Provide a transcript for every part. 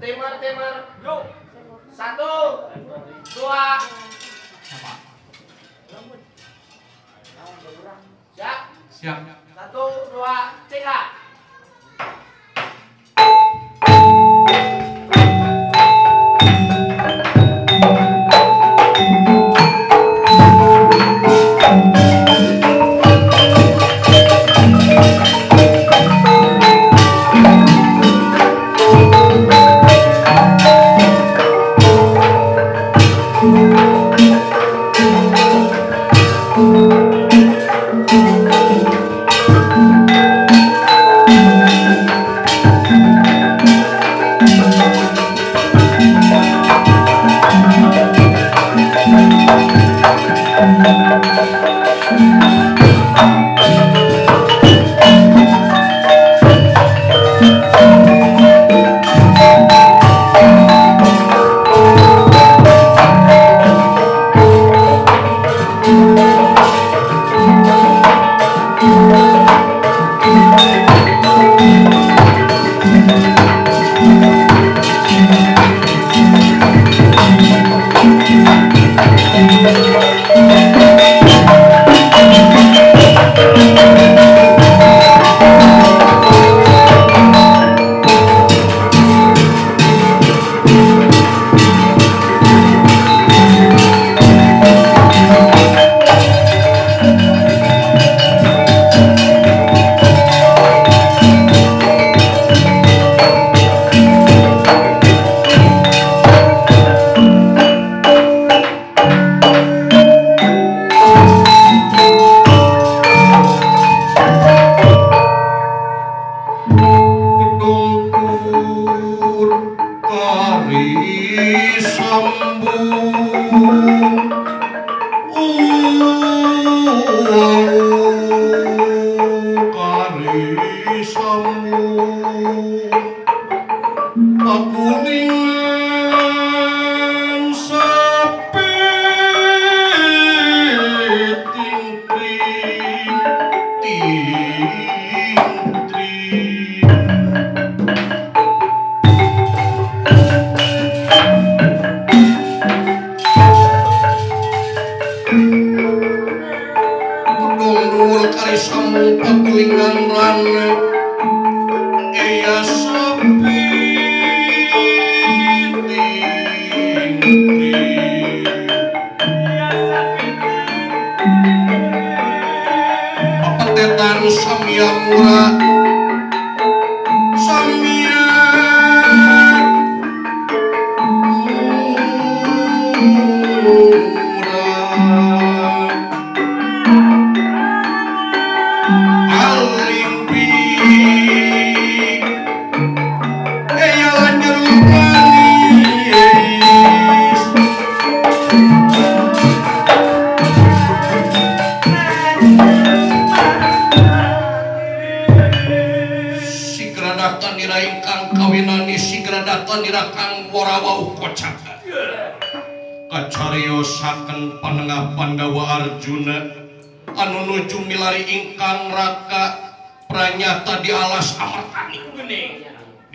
Timer. Yuk. 1, 2. Siap. 1, 2, 3. Kacariyosaken panengah Pandawa Arjuna anu nuju milari ingkang Raka pranyata di alas Amartani.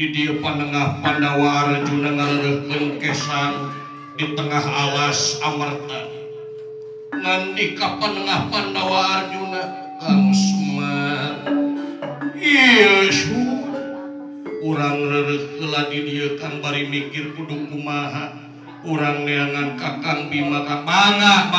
Di dieu panengah Pandawa Arjuna ngareureukkeun kesang di tengah alas Amartani. Ngandika panengah Pandawa Arjuna, Kang Semar, ieu urang reureuk heula di dieu kan bari mikir kudu kumaha. Urang neangan Kakang Bima ka mangga.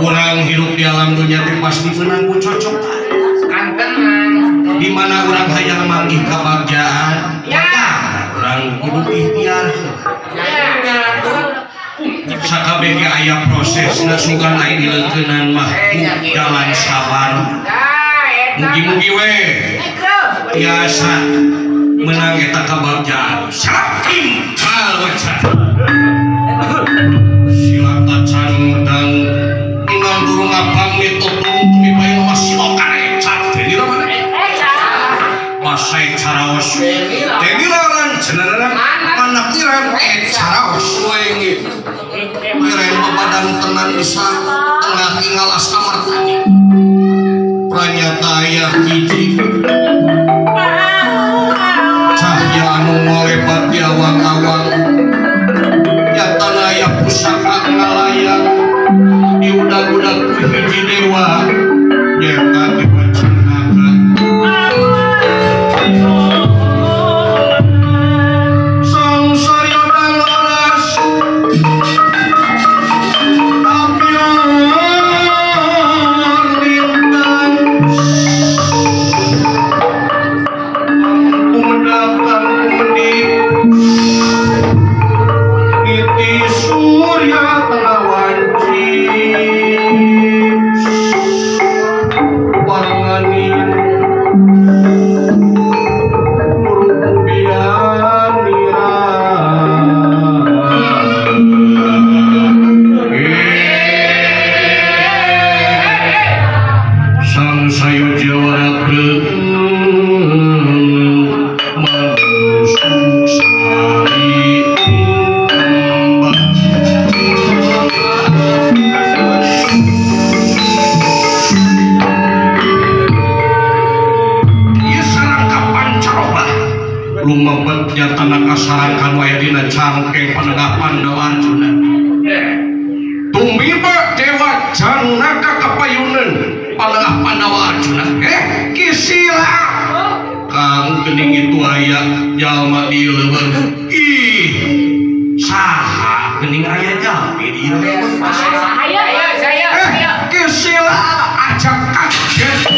Orang hidup di alam dunia pasti menang cocok. Di mana orang hayang manggih kebahagiaan, orang kudu ikhtiar. Sakabege aya prosesna sugan aya dilengkeunnan mah jalan sabar. Mugi-mugi we biasa menang eta kebahagiaan. Saking kalwacan. Silatacan dan inang durung ngapamit tutung tumi bae masih karecat teh dina mana? Masai caraos. Teh dilaran cenah anak iran caraos we Miren badan tenan bisa tengah ngalas kamar tani. Pranyata aya hiji cahya anu ngolebat di awang-awang. Nyatana aya pusaka ngalayang diudag-udag ku hiji dewa nyata dipacanaka. Sang saryoda laras kasarankan wae dina cangkeng panegapan dawa Arjuna. Tumiba dewa Janaka kapayunan panegah Pandawa Arjuna. Kisila kang geuning itu aya jalma di leuweung. Ih, saha geuning aya jalma di leuweung? Saya. Kisila ajak kaget.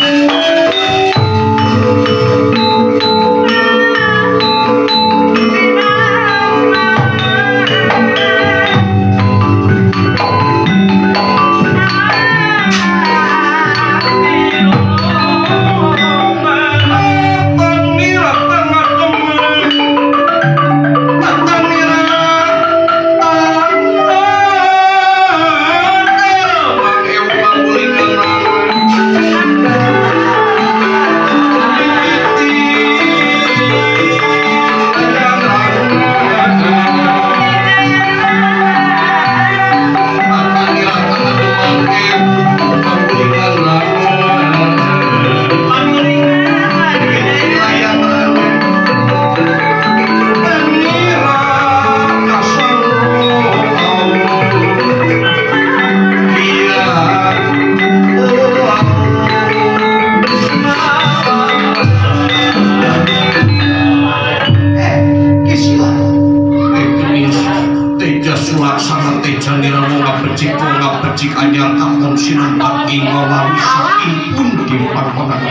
teh candira ngapecik anyar kakon sinembak ingawari sakimpun di pangkonan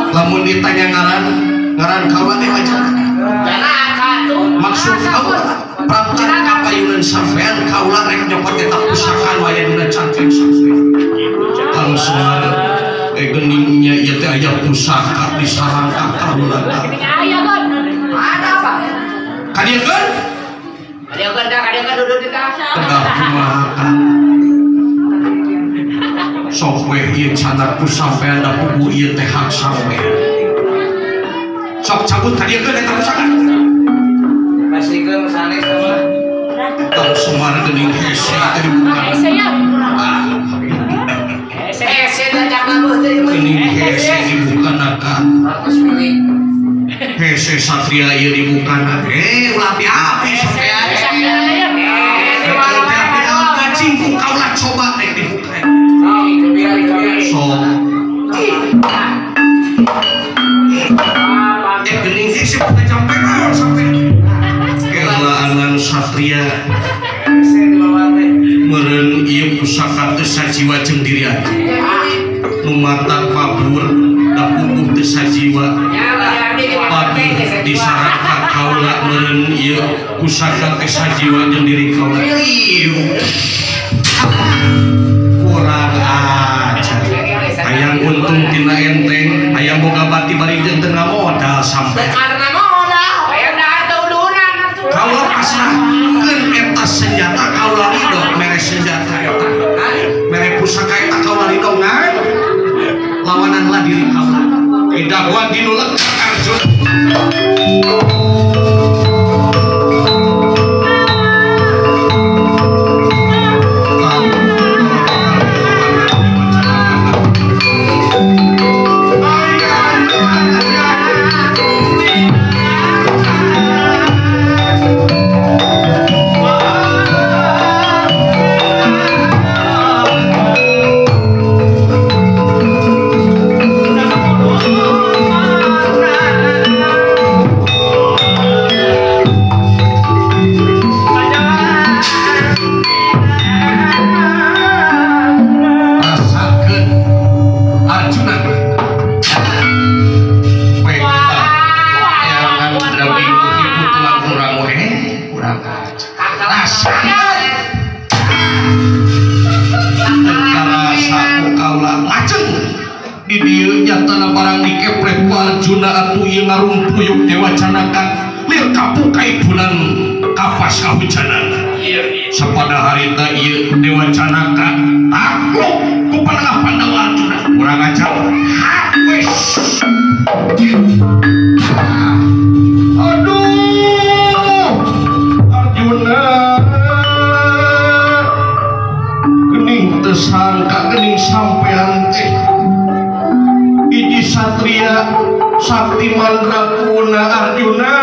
lamun ditanya ngaran kaula teh aja maksud kaula prapan kapayunan sampean kaula rek nyopot eta pusaka waya dina cangkeng sampean kang semar geningnya ieu teh aya pusaka di sarang kaula ada apa kadieun duduk di tas tengah kumaha sok we ieu candarku sampean da pugu ieu teh hak sampean sok cabut kadieun eta pusaka pasikeun sanes mah tong semar geuning hese teh dibuka hese ya hese da jangan beuh teh geuning hese dibuka naka hese satria ieu dibuka naka ulah api sampean cingku kaulah coba naik dibuka so gening hese kita sampai kelaanan satria meren ieu pusaka teu sajiwa jeung diri aja nu mata pabur da puguh teu sajiwa pagi disarangkan kaula meren ieu pusaka teh sajiwa jeung diri kaula kurang aja hayang untung tina enteng hayang boga bati bari jeung teu modal sampe karena modal hayang dahar teudunan kaula pasrahkeun eta senjata kaula ridho mere senjata eta mere pusaka eta kaula ridho ngan lawananlah diri kaula idahwan dinu lekar Arjuna Arjuna atuh ieu ngarumpuyuk Dewa Canaka lir kapukai bulan kapas kahujanan sapada harita ieu Dewa Canaka takluk ku panangah Pandawa Arjuna urang ajar wis aduh Arjuna geuning teu sangka geuning sampean teh hiji satria sakti mandraguna Arjuna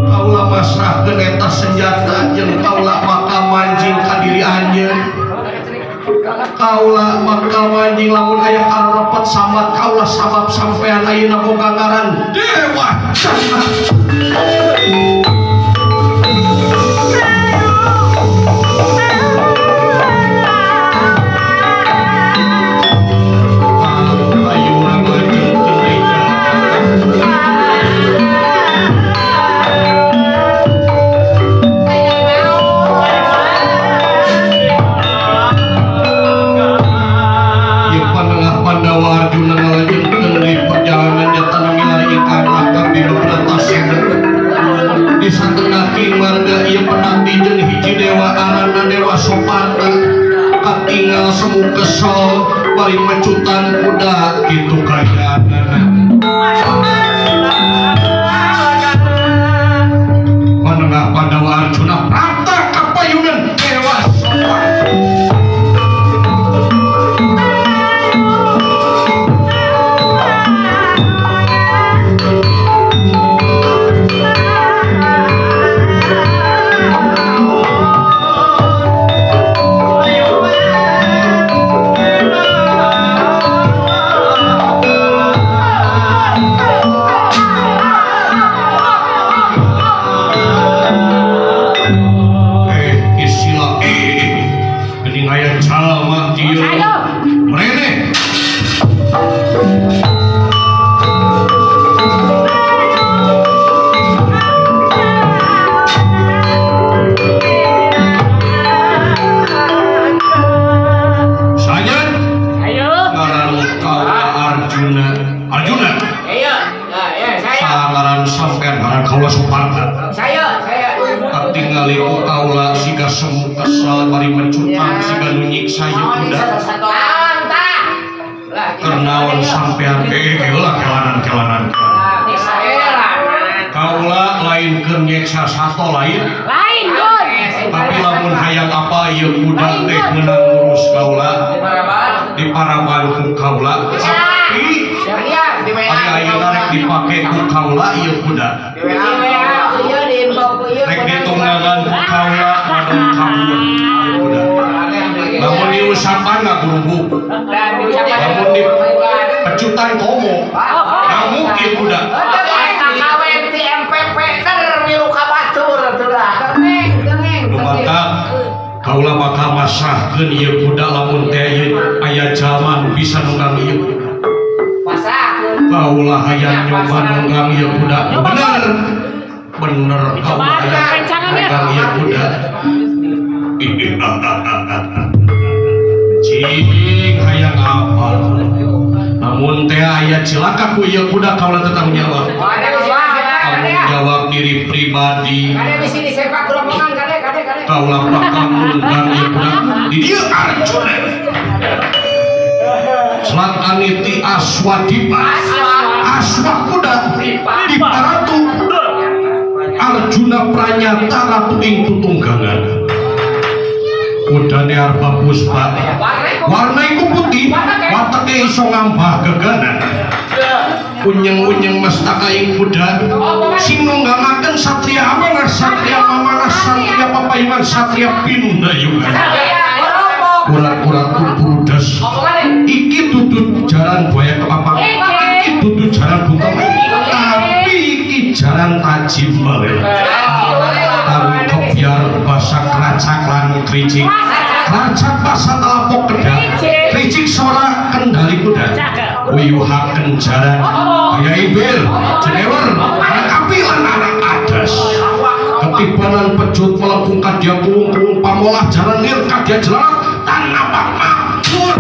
kaula masrahkeun eta senjata jeung kaula bakal manjing ka diri anjeun kaula bakal manjing lamun aya karepet sambat kaula sabab sampean ayeuna boga ngaran Dewa Canaka tinggal semu kesel bari mecutan kuda gitu kayana manengah Pandawa Arjuna prata kapayunan Dewa Sopan Suparta. Saya. Katingali ku kaula siga semu kesal bari mencutang siga nunyik saya kuda. Kernaon sampean heula kelanan. Kaula lain keur nyeksa sato lain. Tapi lamun hayang apa ieu kuda teh meunang ngurus kaula. Di paraban ku kaula. Tapi ari ayeuna rek dipake ku kaula ieu kuda. Rek ditunggangan ku kaula wadon kabur kuda. Lamun diusapan ngagurubu. Lamun di pecutan komo. Ngamuk ieu kuda. Lumata kaula bakal masrahkeun ieu kuda lamun teh aya jalma nu bisa nunggang ieu kuda. Kaula hayang nyoba nunggang ieu kuda. Bener kaula hayang nunggang ieu kuda. Cing hayang apa? Namun teh aya cilaka ku ieu kuda kaula teu tanggung jawab. Tanggung jawab diri pribadi. Kaula bakal nunggang ieu kuda di dieu Arjuna. Selat aniti Aswadipa. Aswa kuda di paratu. Arjuna pranyata ratu ing tutunggangan. Kudane arba puspa. Warna iku putih, watake iso ngambah geganan. Unyeng-unyeng mestaka ing kuda sing nunggangaken satria amanah, satria mamanah, satria papayungan, satria pindayungan. Urat-urat kumprudas iki tutut jalan buaya kepapang, iki tutut jalan buntung, tapi iki jalan tajim malih. Taruh kebiar basak racak lan kricik, racak basak telapok kedah, kricik sora kendali kuda. Uyuhaken jaran kaya ibir jenewer anak api lan anak adas. Ketibanan pecut melempung kadia kulung pamolah jalan lir kadia jelar tanah makmur.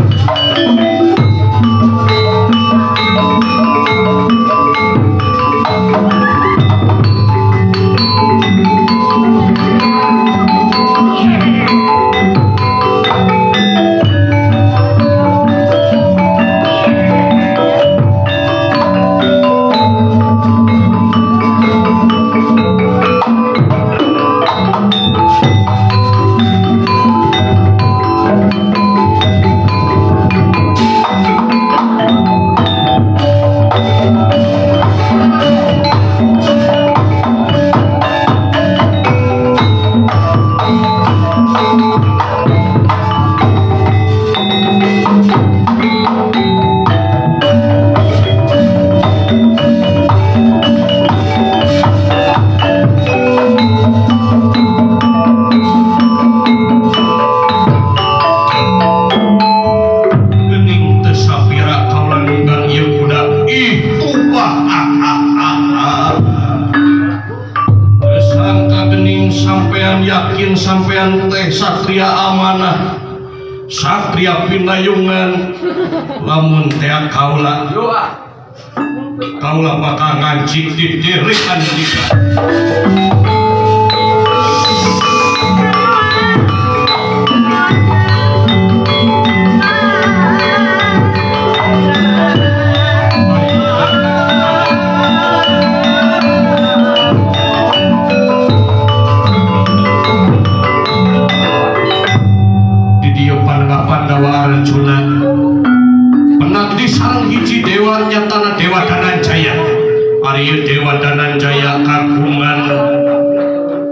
Sampean teh satria amanah, satria pinayungan. Lamun teh kaula bakal ngancik di diri andika. Arjuna penagdi sareng hiji dewa nyatana Dewa Dananjaya. Ari Dewa Dananjaya kagungan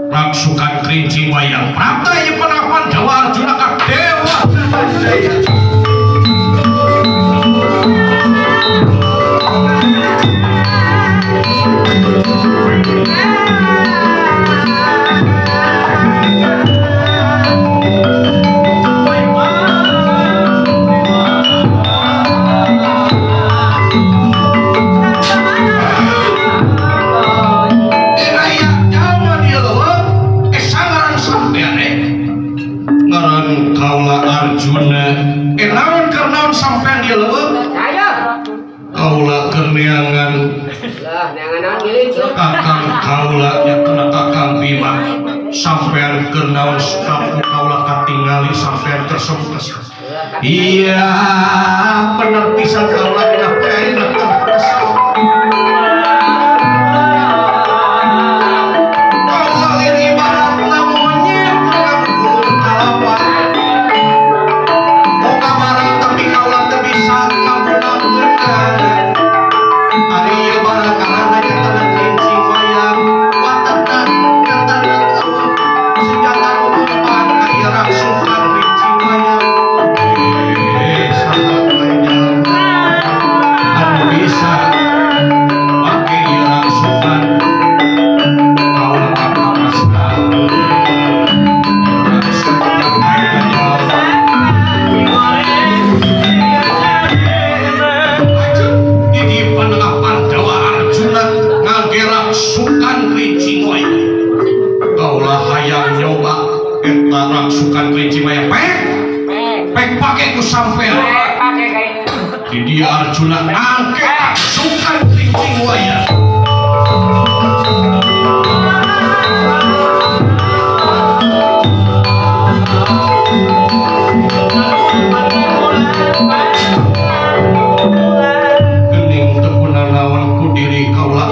raksukan kerincing wayang prapta ieu pengapan Dewa Arjuna ka Dewa Dananjaya. Arjuna naon keur naon sampean ieu leuweung kaula keur neangan Kakang kaula nyatana Kakang Bima sampean keur naon sapu kaula katingali sampean tersebut. Iya bener pisan kaula dina paeuna terus. Kaula ini ibaratna monyet ngagulung kalapa. Boga barang tapi kaula teu bisa ngagunakeun. Ari ieu barang karana nyatana kelinci wayang watakna nyatana senjata umpan ka ieu rangsukan kelinci wayang. Anu bisa pake ieu rangsukan kaula kapasna rangsukan kelinci wayang pek pake ku sampean di dia Arjuna angke rangsukan kelinci wayang gening tepuna lawan ku diri kaula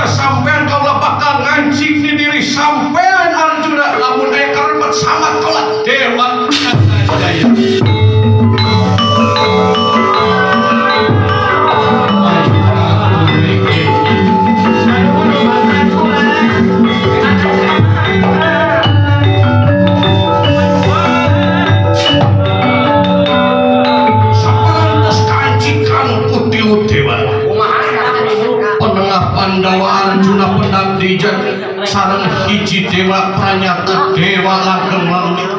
sampean kaula bakal ngancing di diri sampean Arjuna lamun aya karemet samat kaula dewa jaya. Saparantos kancikan kutilu dewa Pandawa Arjuna pendabdijan sareng hiji dewa pranyata dewa langgeng lalumita.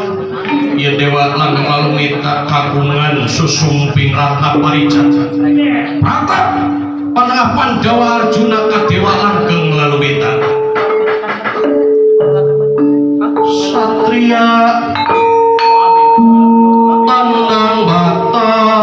Ieu dewa langgeng lalumita kagungan susumping ratna parijata. Pratap panengah Pandawa Arjuna ka dewa langgeng lalumita. Satria Tandang Batara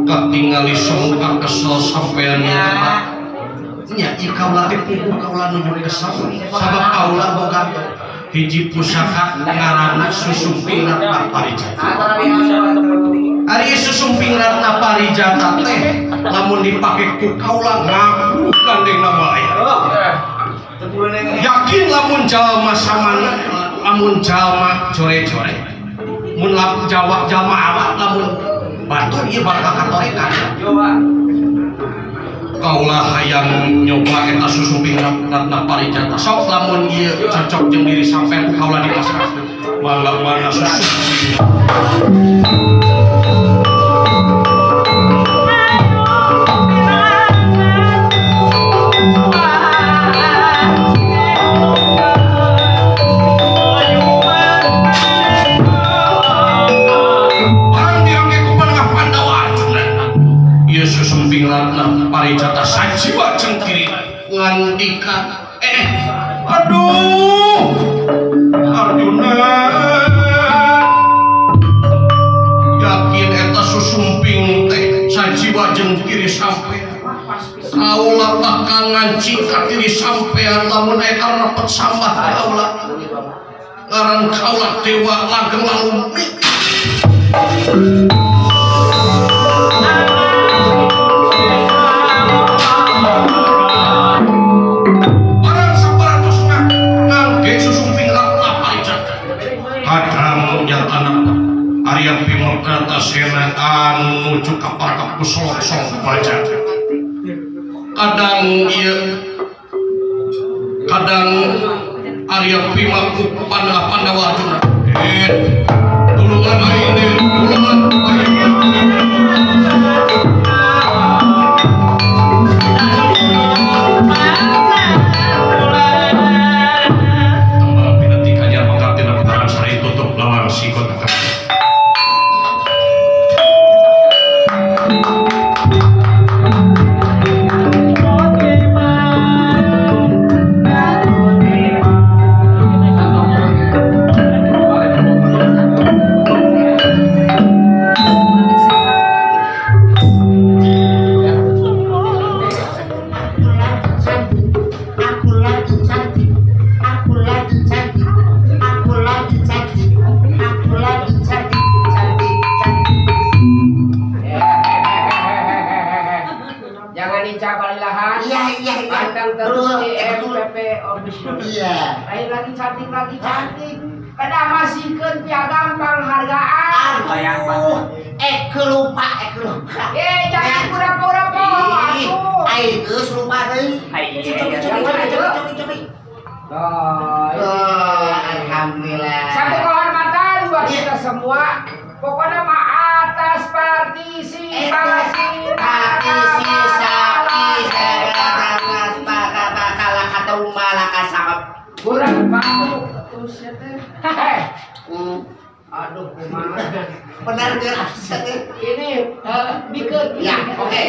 Ketinggali songkak kesel sampean nya ikaula teh puguh kaula nuju kesel sabab kaula boga hiji pusaka ngaranna Susumping Ratna Parijata. Ari Susumping Ratna Parijata teh lamun dipake ku kaula ngaku gandeng bae. Yakin lamun jalma samana lamun jalma core-core. Mun Jawa jalma awak lamun batur ieu bakal katorekan. Kaulah hayang nyoba eta Susumping Ratna Parijata. Sok lamun ieu cocok jeung diri sampean kaulah dipasrah. Mangga mana Susumping. Susumping Ratna Parijata sajiwa cengkiri ngandika aduh Arjuna yakin eta Susumping teh sajiwa cengkiri sampai kaulah bakal ngancing ka diri sampean lamun eta repet sambah kaulah ngaran kaulah dewa langgeng lalumik. Arya Bimorkata Sena anu nuju ka para kusolong baca kadang Arya Bima ku Pandawa Arjuna tulungan ini tulungan tambah pinati kanyar mangkatina putaran sari tutup lawang sikot cantik kada masihkeun piagam panghargaan kelupa jangan pura-pura atuh geus lupa deui alhamdulillah satu kehormatan buat kita semua pokoknya mah atas partisipasi Bangku. Aduh, kumaha. Benar dia absen. Ini bikin. Ya, oke.